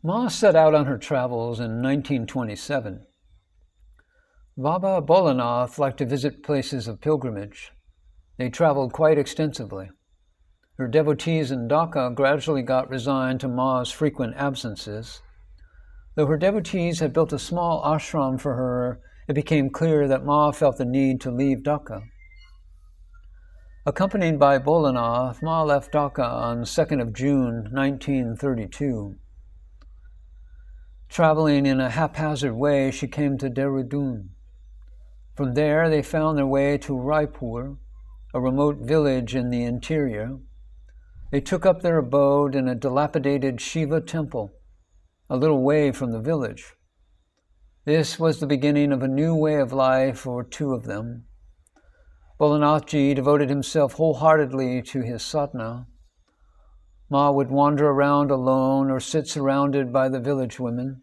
Ma set out on her travels in 1927. Baba Bholanath liked to visit places of pilgrimage. They traveled quite extensively. Her devotees in Dhaka gradually got resigned to Ma's frequent absences. Though her devotees had built a small ashram for her, it became clear that Ma felt the need to leave Dhaka. Accompanied by Bholanath, Ma left Dhaka on 2nd of June, 1932. Traveling in a haphazard way, she came to Dehradun. From there, they found their way to Raipur, a remote village in the interior. They took up their abode in a dilapidated Shiva temple, a little way from the village. This was the beginning of a new way of life for two of them. Bholanathji devoted himself wholeheartedly to his sadhana. Ma would wander around alone or sit surrounded by the village women.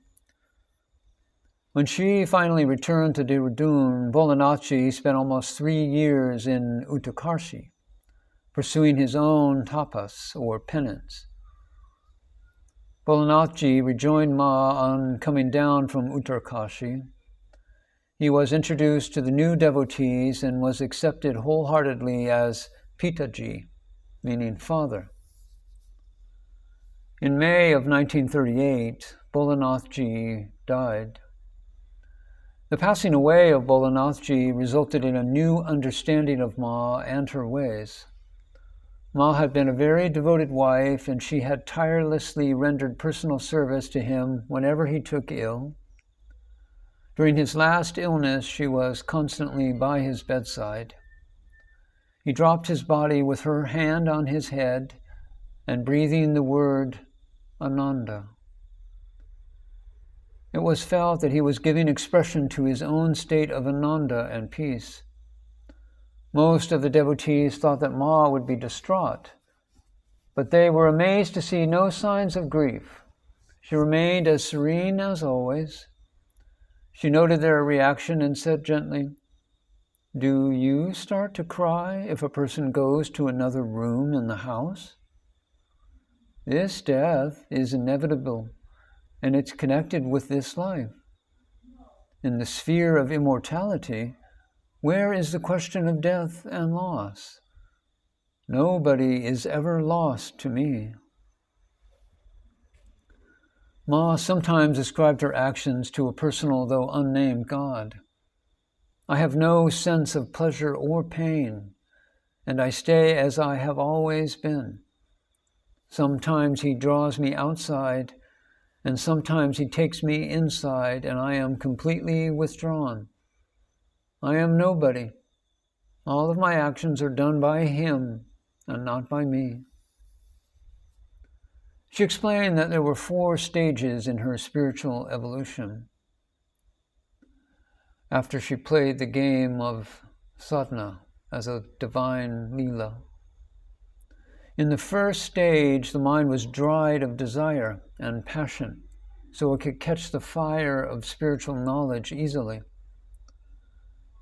When she finally returned to Dehradun, Bholanathji spent almost 3 years in Uttarkashi, pursuing his own tapas, or penance. Bholanathji rejoined Ma on coming down from Uttarkashi. He was introduced to the new devotees and was accepted wholeheartedly as Pitaji, meaning father. In May of 1938, Bholanathji died. The passing away of Bholanathji resulted in a new understanding of Ma and her ways. Ma had been a very devoted wife, and she had tirelessly rendered personal service to him whenever he took ill. During his last illness, she was constantly by his bedside. He dropped his body with her hand on his head and breathing the word Ananda. It was felt that he was giving expression to his own state of Ananda and peace. Most of the devotees thought that Ma would be distraught, but they were amazed to see no signs of grief. She remained as serene as always. She noted their reaction and said gently, "Do you start to cry if a person goes to another room in the house? This death is inevitable, and it's connected with this life. In the sphere of immortality, where is the question of death and loss? Nobody is ever lost to me." Ma sometimes ascribed her actions to a personal, though unnamed God. "I have no sense of pleasure or pain, and I stay as I have always been. Sometimes he draws me outside, and sometimes he takes me inside, and I am completely withdrawn. I am nobody. All of my actions are done by him and not by me." She explained that there were 4 stages in her spiritual evolution. After she played the game of sadhana as a divine leela. In the first stage, the mind was dried of desire and passion, so it could catch the fire of spiritual knowledge easily.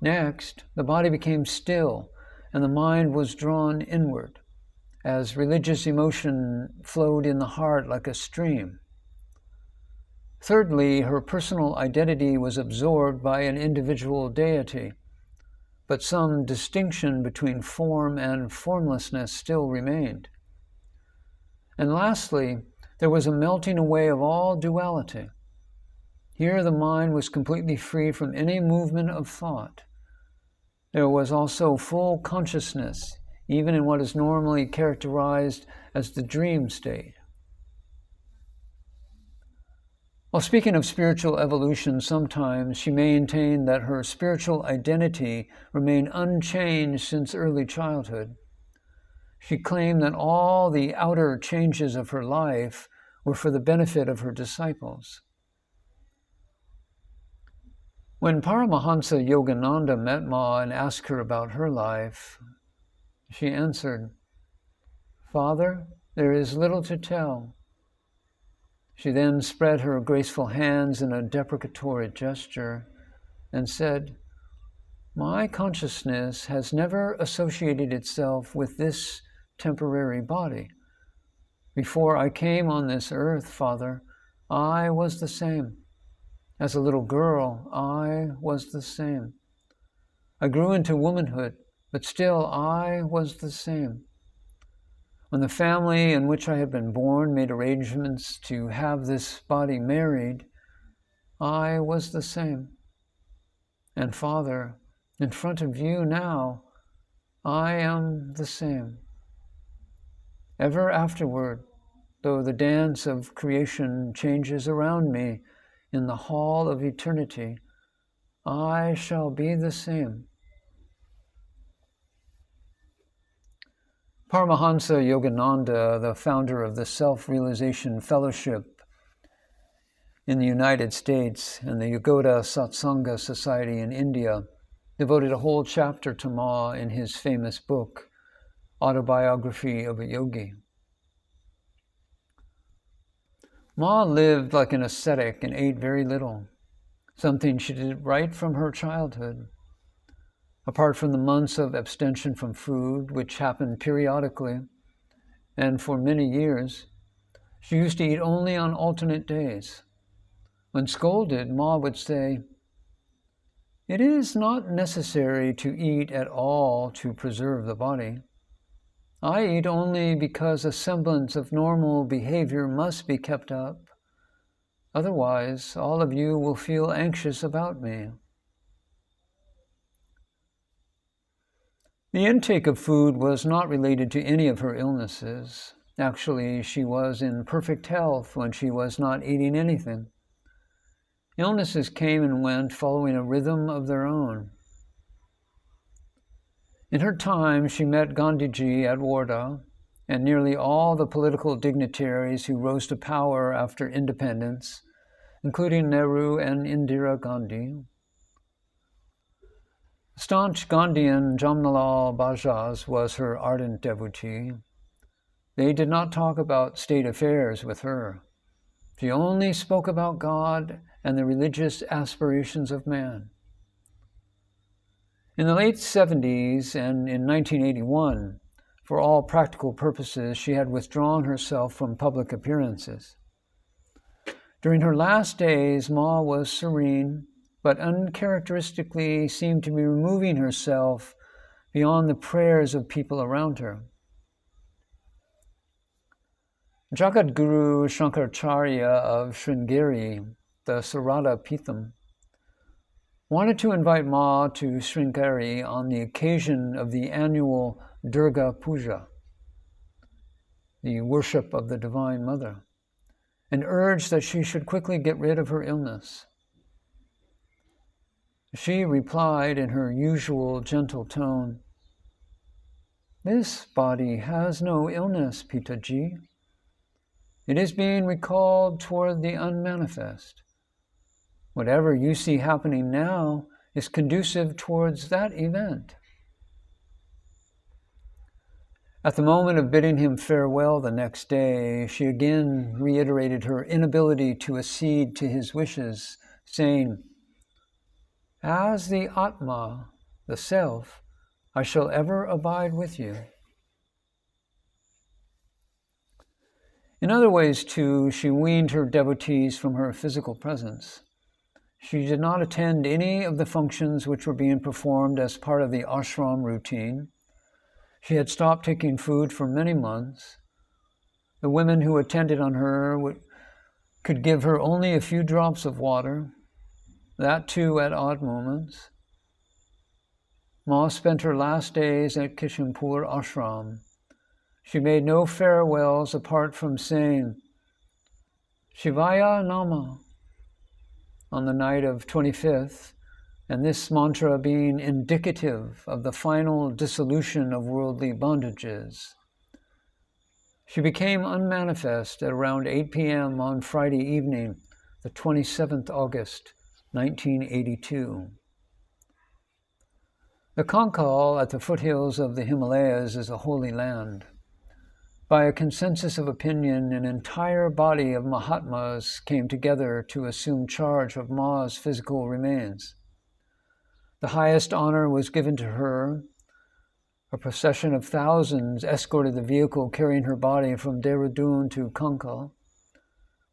Next, the body became still, and the mind was drawn inward, as religious emotion flowed in the heart like a stream. Thirdly, her personal identity was absorbed by an individual deity, but some distinction between form and formlessness still remained. And lastly, there was a melting away of all duality. Here the mind was completely free from any movement of thought. There was also full consciousness, even in what is normally characterized as the dream state. While speaking of spiritual evolution, sometimes she maintained that her spiritual identity remained unchanged since early childhood. She claimed that all the outer changes of her life were for the benefit of her disciples. When Paramahansa Yogananda met Ma and asked her about her life, she answered, "Father, there is little to tell." She then spread her graceful hands in a deprecatory gesture and said, "My consciousness has never associated itself with this temporary body. Before I came on this earth, Father, I was the same. As a little girl, I was the same. I grew into womanhood, but still I was the same. When the family in which I had been born made arrangements to have this body married, I was the same. And Father, in front of you now, I am the same. Ever afterward, though the dance of creation changes around me in the hall of eternity, I shall be the same. Paramahansa Yogananda, the founder of the Self-Realization Fellowship in the United States and the Yagoda Satsanga Society in India, devoted a whole chapter to Ma in his famous book, Autobiography of a Yogi. Ma lived like an ascetic and ate very little, something she did right from her childhood. Apart from the months of abstention from food, which happened periodically, and for many years, she used to eat only on alternate days. When scolded, Ma would say, "It is not necessary to eat at all to preserve the body. I eat only because a semblance of normal behavior must be kept up. Otherwise, all of you will feel anxious about me." The intake of food was not related to any of her illnesses. Actually, she was in perfect health when she was not eating anything. Illnesses came and went following a rhythm of their own. In her time, she met Gandhiji at Wardha and nearly all the political dignitaries who rose to power after independence, including Nehru and Indira Gandhi. Staunch Gandhian Jamnalal Bajaj was her ardent devotee. They did not talk about state affairs with her. She only spoke about God and the religious aspirations of man. In the late 70s and in 1981, for all practical purposes, she had withdrawn herself from public appearances. During her last days, Ma was serene, but uncharacteristically seemed to be removing herself beyond the prayers of people around her. Jagadguru Shankaracharya of Sringeri, the Sarada Pitham, wanted to invite Ma to Sringeri on the occasion of the annual Durga Puja, the worship of the Divine Mother, and urged that she should quickly get rid of her illness. She replied in her usual gentle tone, "This body has no illness, Pitaji. It is being recalled toward the unmanifest. Whatever you see happening now is conducive towards that event." At the moment of bidding him farewell the next day, she again reiterated her inability to accede to his wishes, saying, "As the Atma, the Self, I shall ever abide with you." In other ways, too, she weaned her devotees from her physical presence. She did not attend any of the functions which were being performed as part of the ashram routine. She had stopped taking food for many months. The women who attended on her could give her only a few drops of water, that too at odd moments. Ma spent her last days at Kishanpur ashram. She made no farewells apart from saying Shivaya Nama on the night of 25th, and this mantra being indicative of the final dissolution of worldly bondages. She became unmanifest at around 8 p.m. on Friday evening, the 27th August, 1982. The Kankal at the foothills of the Himalayas is a holy land. By a consensus of opinion, an entire body of Mahatmas came together to assume charge of Ma's physical remains. The highest honor was given to her. A procession of thousands escorted the vehicle carrying her body from Dehradun to Kankal,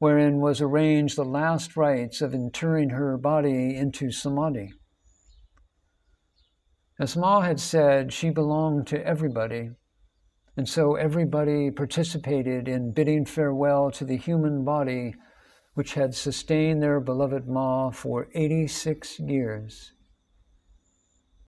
wherein was arranged the last rites of interring her body into samadhi. As Ma had said, she belonged to everybody, and so everybody participated in bidding farewell to the human body which had sustained their beloved Ma for 86 years.